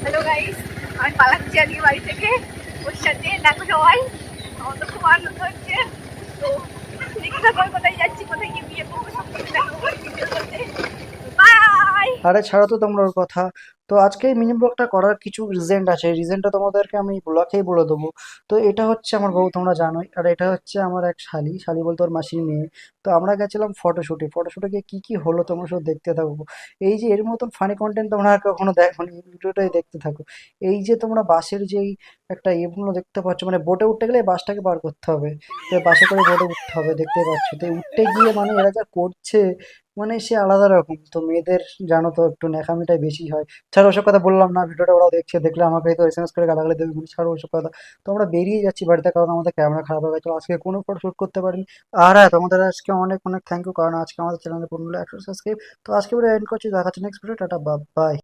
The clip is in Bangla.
হ্যালো গাইস, আমি পালাচ্ছি আজকে বাড়ি থেকে। ওর সাথে দেখো সবাই, আমার তো খুব আনন্দ হচ্ছে। তো দেখে থাকো আমি কোথায় যাচ্ছি, কোথায় গিয়ে বিয়ে করবো, সব কিছু দেখো ভিডিও করতে। বাই। আরে ছাড়ো তো তোমরা ওর কথা। তো আজকে এই মিনি ব্লগটা করার কিছু রিজেন্ট আছে, রিজেন্টটা তোমাদেরকে আমি ব্লগেই বলে দেবো। তো এটা হচ্ছে আমার বউ, তোমরা জানোই। আর এটা হচ্ছে আমার এক শালি, শালি বলতে ওর মাসির মেয়ে। তো আমরা গেছিলাম ফটোশুটে, ফটোশুটে গিয়ে কি কি হলো তোমরা শুধু দেখতে থাকো। এই যে এর মতন ফানি কন্টেন্ট তোমরা আর কখনো দেখোনি, এই ভিডিওটাই দেখতে থাকো। এই যে তোমরা বাসের যেই একটা ইয়েগুলো দেখতে পাচ্ছ, মানে বোটে উঠতে গেলে এই বাসটাকে পার করতে হবে। তো এই বাসে করে বোটে উঠতে হবে, দেখতে পাচ্ছ। তো এই উঠতে গিয়ে মানে এরা যা করছে, মানে সে আলাদা রকম। তো মেয়েদের জানো তো একটু ন্যাকামিটাই বেশি হয়। ছাড়ো ওসব কথা, বললাম না। ভিডিওটা ওরাও দেখছে, দেখলে আমাকে তো এসএমএস করে গালাগালি দেবে, বলি ছাড়ো ওসব কথা। তো আমরা বেরিয়ে যাচ্ছি বাড়িতে, কারণ আমাদের ক্যামেরা খারাপ হয়ে গেছে, আজকে কোনো ফটো শুট করতে পারিনি। আর হ্যাঁ, তোমাদের আজকে অনেক অনেক থ্যাংক ইউ, কারণ আজকে আমাদের চ্যানেলে পড়লো 100 সাবস্ক্রাইব। তো আজকে ভিডিও এন্ড করছি, দেখা হচ্ছে নেক্সট ভিডিও। Tata, by.